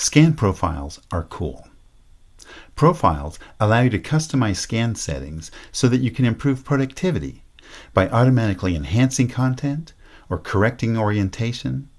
Scan profiles are cool. Profiles allow you to customize scan settings so that you can improve productivity by automatically enhancing content, or correcting orientation,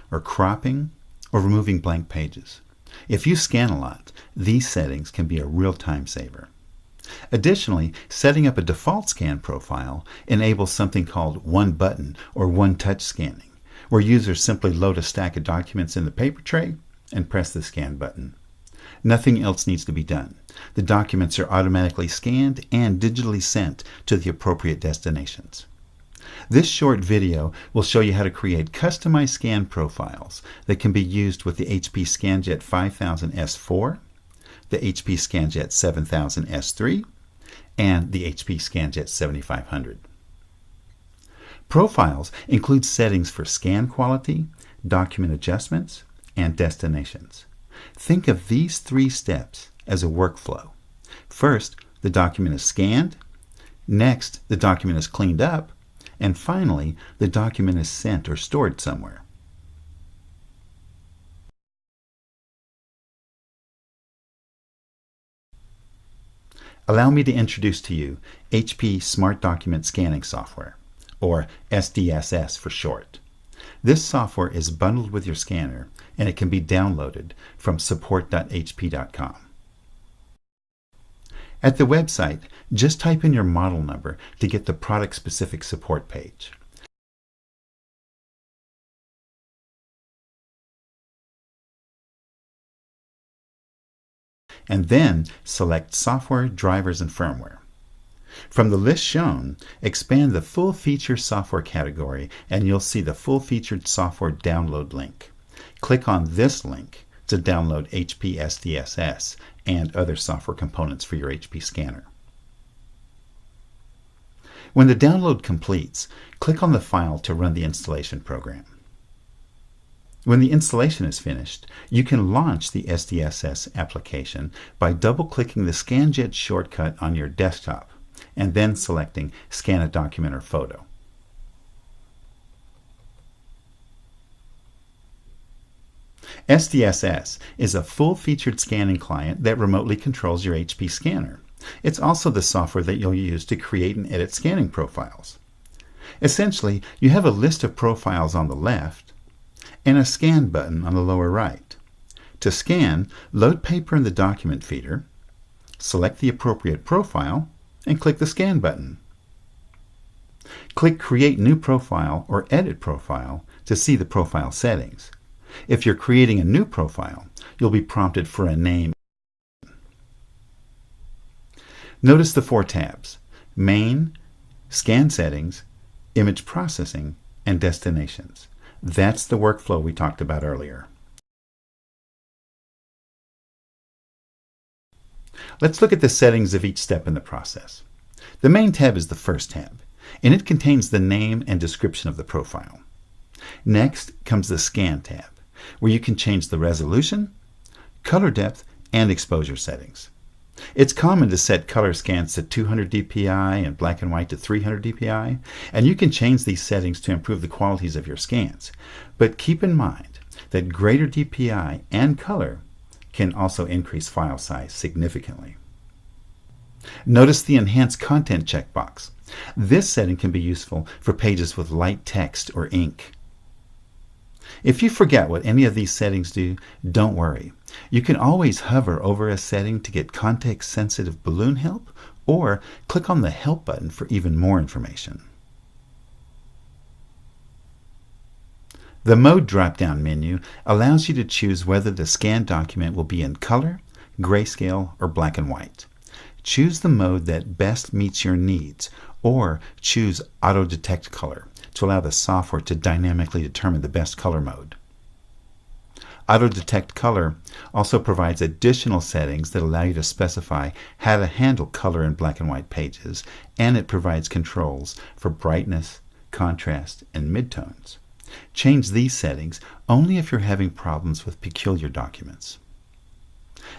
or cropping, or removing blank pages. If you scan a lot, these settings can be a real time saver. Additionally, setting up a default scan profile enables something called one button or one touch scanning, where users simply load a stack of documents in the paper tray and press the scan button. Nothing else needs to be done. The documents are automatically scanned and digitally sent to the appropriate destinations. This short video will show you how to create customized scan profiles that can be used with the HP ScanJet 5000 S4, the HP ScanJet 7000 S3, and the HP ScanJet 7500. Profiles include settings for scan quality, document adjustments, and destinations. Think of these 3 steps as a workflow. First, the document is scanned. Next, the document is cleaned up. And finally, the document is sent or stored somewhere. Allow me to introduce to you HP Smart Document Scanning Software, or SDSS for short. This software is bundled with your scanner, and it can be downloaded from support.hp.com. At the website, just type in your model number to get the product-specific support page. And then select Software, Drivers, and Firmware. From the list shown, expand the Full Feature Software category and you'll see the Full Featured Software download link. Click on this link to download HP SDSS and other software components for your HP scanner. When the download completes, click on the file to run the installation program. When the installation is finished, you can launch the SDSS application by double-clicking the ScanJet shortcut on your desktop and then selecting Scan a Document or Photo. SDSS is a full-featured scanning client that remotely controls your HP scanner. It's also the software that you'll use to create and edit scanning profiles. Essentially, you have a list of profiles on the left and a scan button on the lower right. To scan, load paper in the document feeder, select the appropriate profile, and click the Scan button. Click Create New Profile or Edit Profile to see the profile settings. If you're creating a new profile, you'll be prompted for a name. Notice the 4 tabs: Main, Scan Settings, Image Processing, and Destinations. That's the workflow we talked about earlier. Let's look at the settings of each step in the process. The Main tab is the first tab, and it contains the name and description of the profile. Next comes the Scan tab, where you can change the resolution, color depth, and exposure settings. It's common to set color scans to 200 dpi and black and white to 300 dpi, and you can change these settings to improve the qualities of your scans. But keep in mind that greater dpi and color can also increase file size significantly. Notice the Enhance Content checkbox. This setting can be useful for pages with light text or ink. If you forget what any of these settings do, don't worry. You can always hover over a setting to get context-sensitive balloon help, or click on the Help button for even more information. The Mode drop-down menu allows you to choose whether the scanned document will be in color, grayscale, or black and white. Choose the mode that best meets your needs, or choose Auto Detect Color to allow the software to dynamically determine the best color mode. Auto Detect Color also provides additional settings that allow you to specify how to handle color in black and white pages, and it provides controls for brightness, contrast, and midtones. Change these settings only if you're having problems with peculiar documents.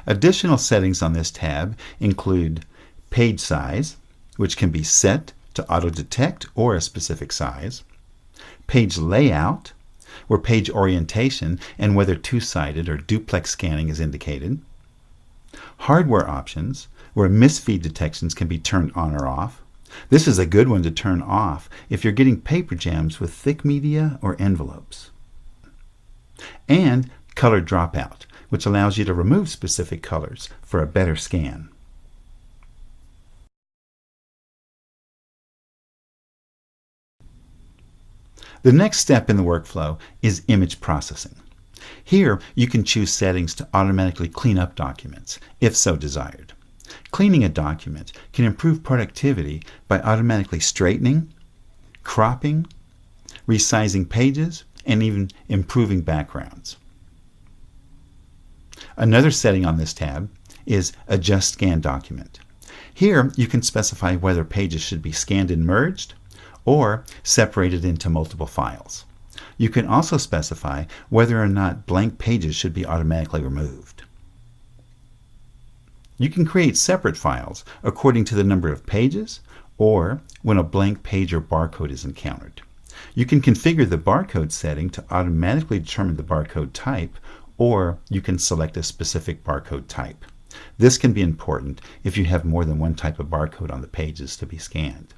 Additional settings on this tab include page size, which can be set to auto-detect or a specific size, page layout, where page orientation and whether two-sided or duplex scanning is indicated. Hardware options, where misfeed detections can be turned on or off. This is a good one to turn off if you're getting paper jams with thick media or envelopes. And color dropout, which allows you to remove specific colors for a better scan. The next step in the workflow is image processing. Here, you can choose settings to automatically clean up documents, if so desired. Cleaning a document can improve productivity by automatically straightening, cropping, resizing pages, and even improving backgrounds. Another setting on this tab is Adjust Scan Document. Here, you can specify whether pages should be scanned and merged, or separated into multiple files. You can also specify whether or not blank pages should be automatically removed. You can create separate files according to the number of pages or when a blank page or barcode is encountered. You can configure the barcode setting to automatically determine the barcode type, or you can select a specific barcode type. This can be important if you have more than one type of barcode on the pages to be scanned.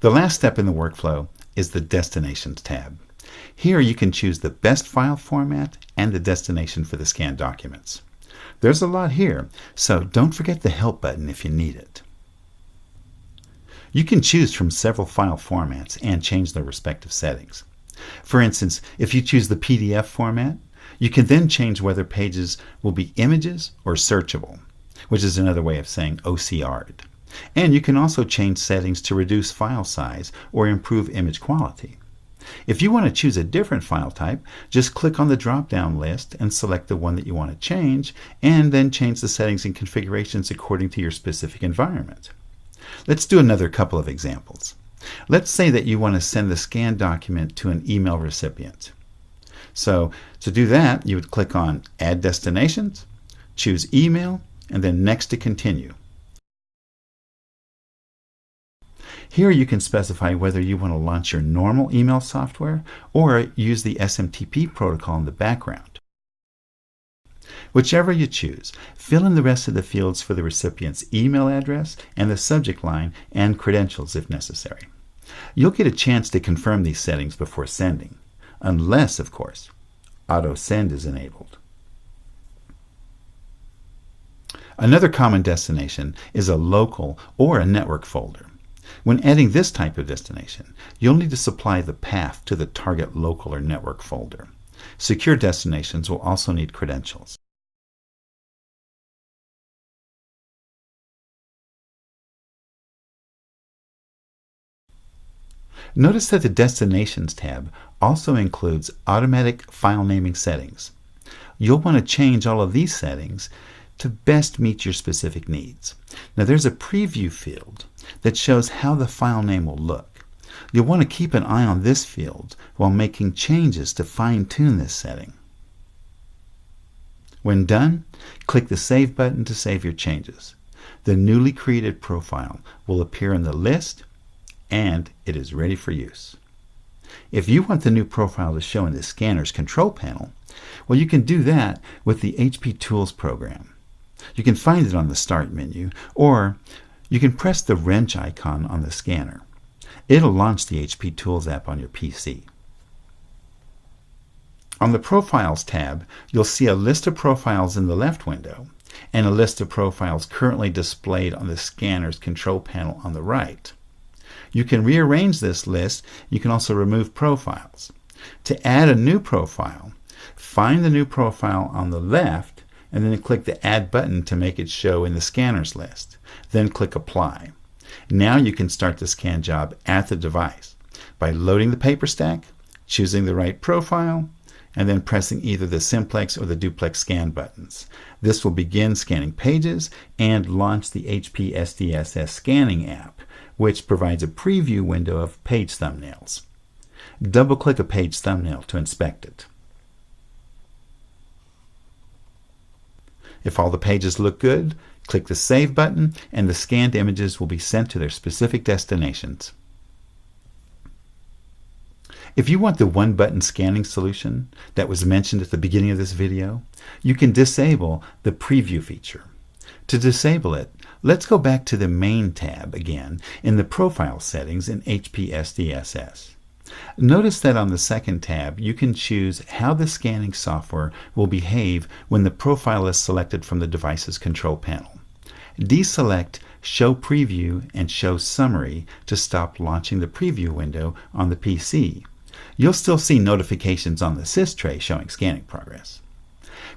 The last step in the workflow is the Destinations tab. Here you can choose the best file format and the destination for the scanned documents. There's a lot here, so don't forget the Help button if you need it. You can choose from several file formats and change their respective settings. For instance, if you choose the PDF format, you can then change whether pages will be images or searchable, which is another way of saying OCR'd. And you can also change settings to reduce file size or improve image quality. If you want to choose a different file type, just click on the drop-down list and select the one that you want to change, and then change the settings and configurations according to your specific environment. Let's do another couple of examples. Let's say that you want to send the scanned document to an email recipient. So to do that, you would click on Add Destinations, choose Email, and then Next to Continue. Here you can specify whether you want to launch your normal email software or use the SMTP protocol in the background. Whichever you choose, fill in the rest of the fields for the recipient's email address and the subject line and credentials if necessary. You'll get a chance to confirm these settings before sending, unless, of course, auto send is enabled. Another common destination is a local or a network folder. When adding this type of destination, you'll need to supply the path to the target local or network folder. Secure destinations will also need credentials. Notice that the Destinations tab also includes automatic file naming settings. You'll want to change all of these settings to best meet your specific needs. Now there's a preview field that shows how the file name will look. You'll want to keep an eye on this field while making changes to fine-tune this setting. When done, click the Save button to save your changes. The newly created profile will appear in the list and it is ready for use. If you want the new profile to show in the scanner's control panel, well, you can do that with the HP Tools program. You can find it on the Start menu, or you can press the wrench icon on the scanner. It'll launch the HP Tools app on your PC. On the Profiles tab, you'll see a list of profiles in the left window and a list of profiles currently displayed on the scanner's control panel on the right. You can rearrange this list. You can also remove profiles. To add a new profile, find the new profile on the left and then click the Add button to make it show in the scanner's list. Then click Apply. Now you can start the scan job at the device by loading the paper stack, choosing the right profile, and then pressing either the simplex or the duplex scan buttons. This will begin scanning pages and launch the HP SDSS scanning app, which provides a preview window of page thumbnails. Double-click a page thumbnail to inspect it. If all the pages look good, click the Save button and the scanned images will be sent to their specific destinations. If you want the one-button scanning solution that was mentioned at the beginning of this video, you can disable the Preview feature. To disable it, let's go back to the Main tab again in the Profile settings in HP SDSS. Notice that on the second tab, you can choose how the scanning software will behave when the profile is selected from the device's control panel. Deselect Show Preview and Show Summary to stop launching the preview window on the PC. You'll still see notifications on the sys tray showing scanning progress.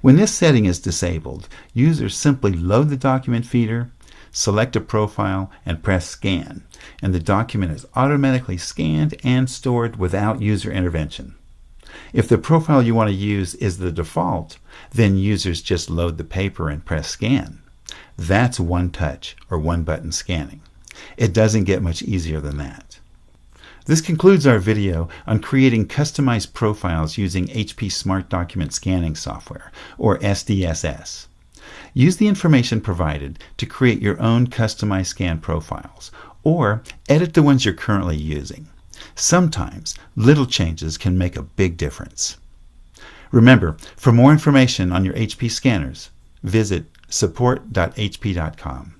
When this setting is disabled, users simply load the document feeder, select a profile, and press Scan, and the document is automatically scanned and stored without user intervention. If the profile you want to use is the default, then users just load the paper and press Scan. That's one-touch or one-button scanning. It doesn't get much easier than that. This concludes our video on creating customized profiles using HP Smart Document Scanning Software, or SDSS. Use the information provided to create your own customized scan profiles, or edit the ones you're currently using. Sometimes, little changes can make a big difference. Remember, for more information on your HP scanners, visit support.hp.com.